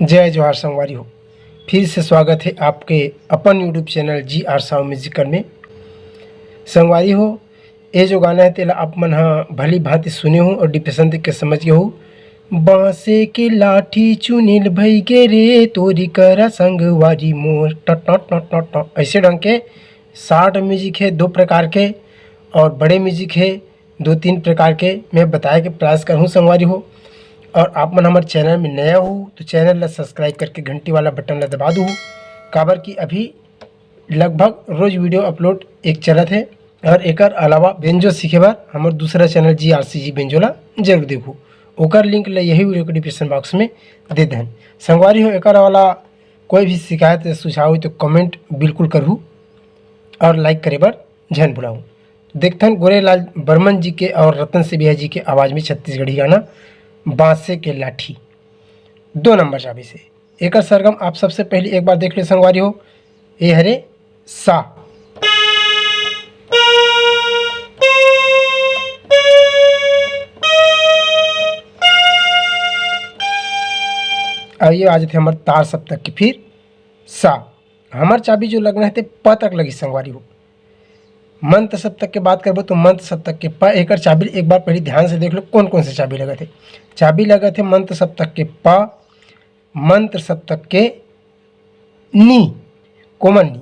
जय जोहार संगवारी हो। फिर से स्वागत है आपके अपन YouTube channel G R sound musical में। संगवारी हो, ये जो गाना है तेला आप मन हाँ भली भांति सुने हो और डिप्रेशन देख के समझ गए हो। बांसे की लाठी चुनिल भई गे रे तोरी करा संगवारी मोर टट टट टट टट टट। ऐसे ढंग के शॉर्ट म्यूजिक है 2 प्रकार के और बड़े म्यूजिक है 2-3 प्रकार के। मैं बताया के प्रयास करूँ संगवारी हो। और आप मन हमारे चैनल में नया हो तो चैनल ला सब्सक्राइब करके घंटी वाला बटन ला दबा दो। काबर कि अभी लगभग रोज वीडियो अपलोड एक चलत है। और एक अलावा बेंजो सीखे बार हमारे दूसरा चैनल GRCG बेंजो ला जरूर देखो। ओकर लिंक ला यही वीडियो के डिस्क्रिप्शन बॉक्स में दे दें। संगवारी हो, एक वाला कोई भी शिकायत या सुझाव हो तो कमेंट बिल्कुल करूँ और लाइक करे बार झन भुलाऊँ। देखथन गोरेलाल बर्मन जी के और रतन सिबिया जी के आवाज़ में छत्तीसगढ़ी गाना बांसे के लाठी 2 नंबर चाबी से। एक सरगम आप सबसे पहले एक बार देख ले संगवारी हो। ये हरे सा, अब ये आ जाते हमारे तार सप्तक की। फिर सा हमार चाबी जो लगना है प तक लगी संगवारी हो। मंत्र सप्तक के बात करबो तो मंत्र सप्तक के प एक चाबी एक बार पहले ध्यान से देख लो कौन कौन से चाबी लगे थे। चाबी लगे थे मंत्र सप्तक के प, मंत्र सप्तक के नी कोमल नी,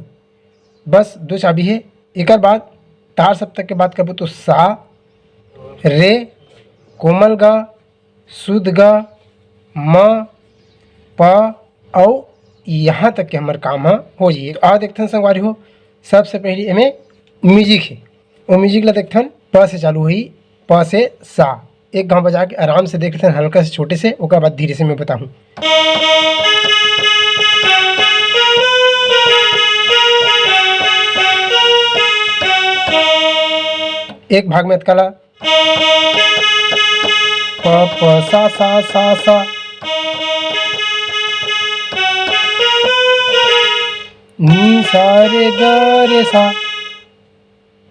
बस 2 चाबी है। एक बाद तार सप्तक के बात करबो तो सा, रे, कोमल गा, शुद्ध गा, म, प और यहाँ तक के हमारे काम हो जाइए। आ देखते हैं संगवारी हो, सबसे पहले इमें म्यूजिक है। वो म्यूजिक ला देखथन प से चालू हुई, प से सा। एक गाँव बजा के आराम से देखते हैं हल्का से छोटे से, ओकर बाद धीरे से मैं बताऊँ। एक भाग में अतकाला प प सा सा सा सा, नी सा रे ग रे सा,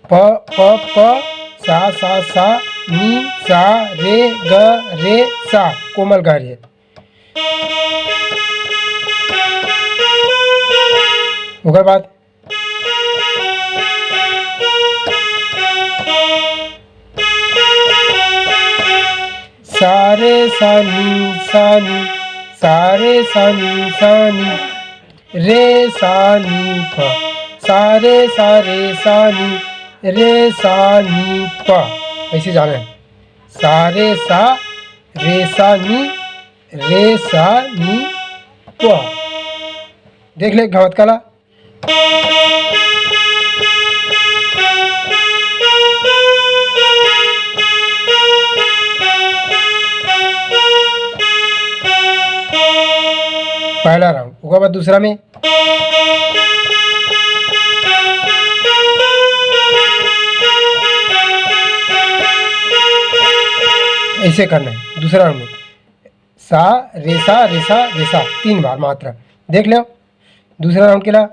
प प प सा सा सा, नी सा रे ग रे सा कोमल गा रे। ओकर बाद सारे सा नी सा नी, सारे सा नी सा नी, रे सा नी प, सारे सा रे सा नी, रे सा नी प। ऐसे जाना है, सारे सा रे सा नी, रे सा नी प। देख ले घावत काला। पहला राउंड, उसके बाद दूसरा में ऐसे करना है। दूसरा राउंड में सा रेसा रेसा रेसा 3 बार मात्रा। देख लो दूसरा राउंड के ला।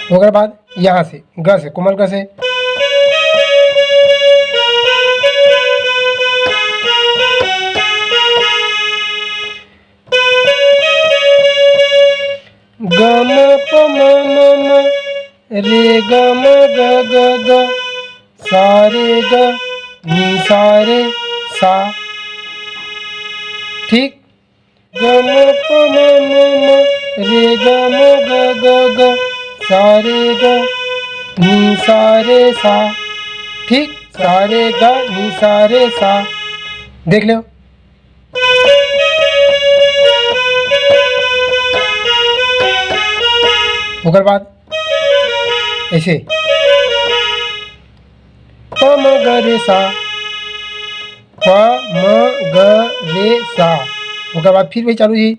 उसके बाद यहाँ से ग से कोमल ग से म प म म म रे ग म ग ग ग सा रे ग नी सा रे सा। ठीक, ग म प म म म रे ग म ग ग ग सा रे ग नी सा रे सा। ठीक, सा रे ग नी सा रे सा। देख लो। ओकर बाद ऐसे प म ग रे सा, प म ग रे सा। ओकर बाद फिर वही चालू जी।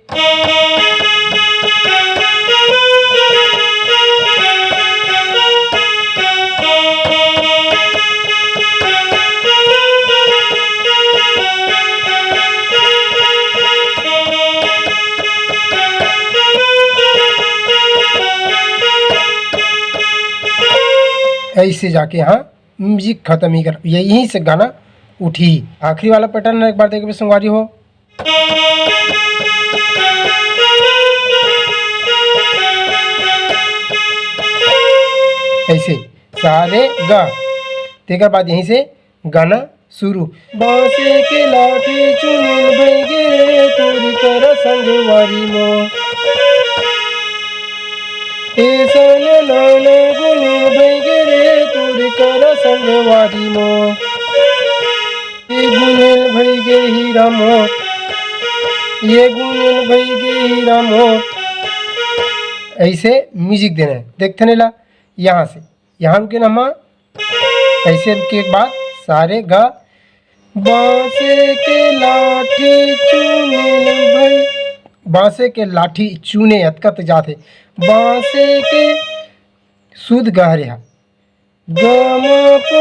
ऐसे जाके यहाँ म्यूजिक खत्म ही कर, यहीं से गाना उठी। आखिरी वाला पैटर्न एक बार देखिए संगवारी हो। ऐसे सारे गा, तेकर बाद यहीं से गाना शुरू। बांसे के लाठी चुनिल भइगे रे तोरी कर संगवारी मो, ऐसन नाना गुनिल भइगे रे तोरी कर संगवारी मो, ये गुनिल भइगे हीरा मो, ये गुनिल भइगे हीरा मो। ऐसे म्यूजिक देना है, देखते नहीं ला। यहाँ से यहाँ रुके ना माँ, ऐसे के बाद सारे गा। बांसे के लाठी चूने भाई, बांसे के लाठी चूने अतकत जाते, बांसे के शुद्ध गा रहा गम प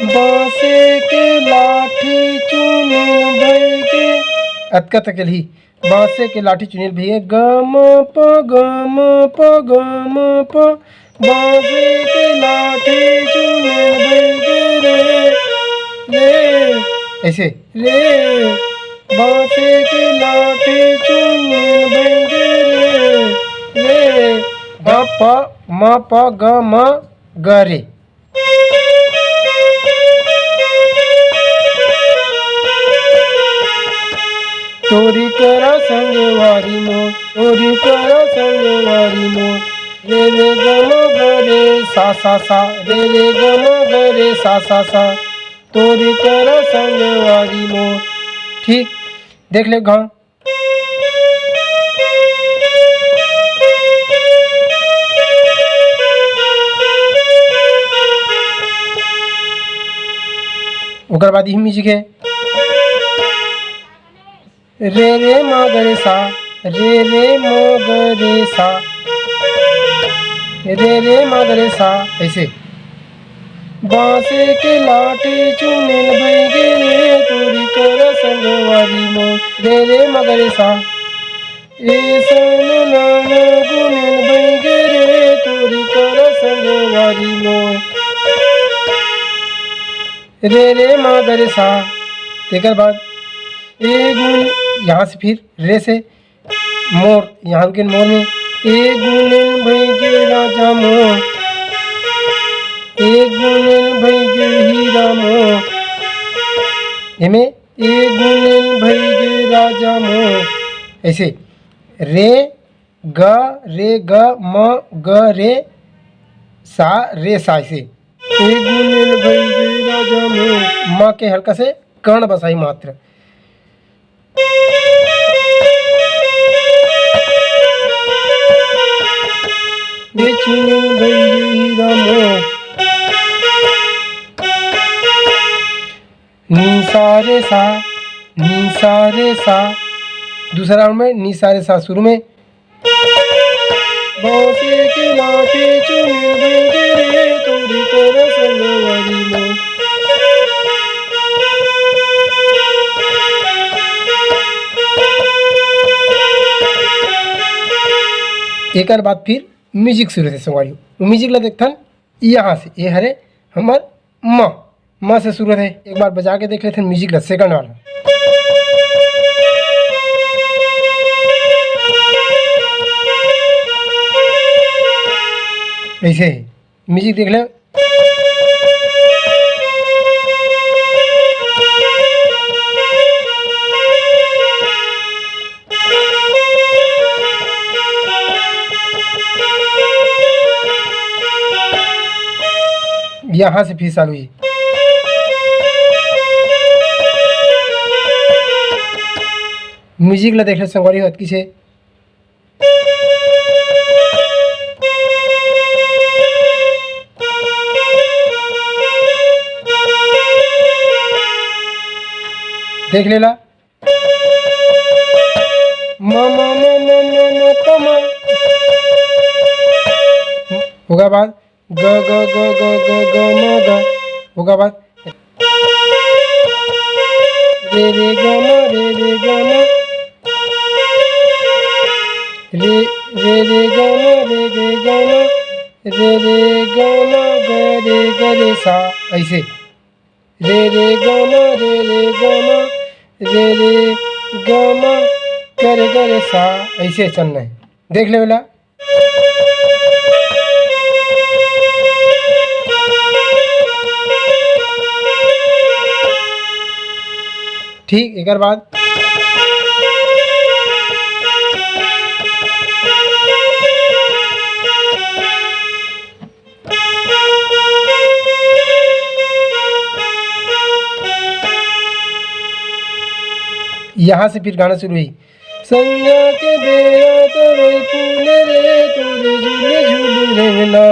बांसे के लाठी चूने भाई के अतकत के लिए बांसे के लाठी चुनिल भैया गम प बांसे के लाठी चुनिल भैया रे, ऐसे रे बांसे के लाठी चुनिल भैया रे म प ग म ग रे। तोरी करा संगवारी मो, तोरी करा संगवारी मो, रे रे ग म ग रे सा सा सा, रे रे ग म ग रे सा सा सा, तोरी करा संगवारी मो। ठीक, देख ले गाँव। ओकर बाद ही म्यूजिक है रे रे म ग रे सा, रे रे म ग रे सा, रे रे म ग रे सा। ऐसे बांसे के लाठी चुनिल भइगे रे तोरी कर संगवारी मो, रे रे म ग रे सा, ऐसन नाना गुनिल भइगे रे तोरी कर संगवारी मो, रे रे म ग रे सा। तेकर बाद ए गुण, यहाँ से फिर रे से मोर, यहाँ के मोर में ए गुनिल भइगे राजा मोर, ए गुनिल भइगे हीरा मोर, एमे ए गुनिल भइगे राजा मोर। ऐसे रे ग म ग रे सा रे सा। ऐसे ए गुनिल भइगे राजा मोर, म के हल्का से कर्ण बसाई मात्र। चुनिल भइगे हीरा मोर, नी सा रे सा, नी सा रे सा। दूसरा राउंड में नी सा रे सा शुरू में। बांसे के लाठी चुनिल भइगे रे तोरी कर संगवारी मो, एक बाद फिर म्यूजिक शुरू थे संगवारी। म्यूजिक ला देखथन यहाँ से, ये हरे हमर म से शुरू है। एक बार बजा के देख लेते हैं म्यूजिक ला, सेकंड वाला। ऐसे है। म्यूजिक देख ले। यहाँ से फिर चालू हुई। म्यूजिक ला देख ले संगवारी हो अतकी से। देख लेला। म म म म म म प म होगा बाद ग ग ग ग ग ग म ग होगा बाद रे रे ग म रे रे ग म रे रे रे ग म रे रे ग म रे रे ग म ग रे सा। ऐसे रे रे ग म रे रे ग म रे रे ग म ग सा। ऐसे चलना है। देख ले बेला। ठीक एक बाद यहाँ से फिर गाना शुरू हुई। संजा के बेरा तो रोई फूल रे तोरे झूले झूले रेंगना।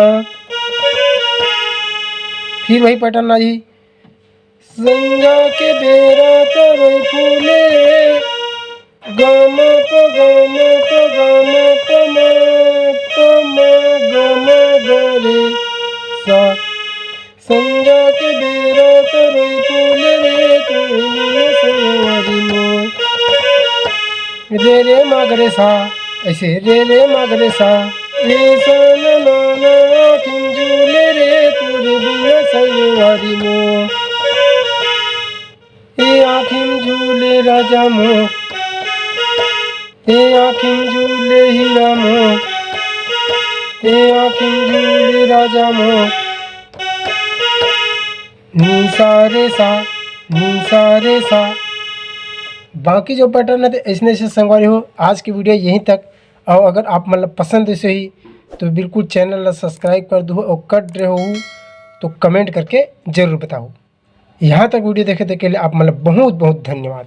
फिर वही पैटर्न ना जी। संजा के बेरा तो रोई फूल रे गम प गम प गम प म प म गम ग रे सा। संजा के बेरा तो रोई फूल रे तोरे संगवारी मोर रे रे मागरे सा। ऐसे रे रे मागरे सा। रे सा ना ना ना आँखिन झूले रे तोरे बिना संगवारी मोर ए आँखिन झूले राजा मोर ए आँखिन झूले हीरा मोर ए आँखिन झूले राजा मोर नी सा रे सा। बाकी जो पैटर्न है तो ऐसे से संगवारी हो। आज की वीडियो यहीं तक। और अगर आप मतलब पसंद ऐसे ही तो बिल्कुल चैनल ला सब्सक्राइब कर दो और कट रहे हो तो कमेंट करके ज़रूर बताओ। यहाँ तक वीडियो देखे के लिए आप मतलब बहुत बहुत धन्यवाद।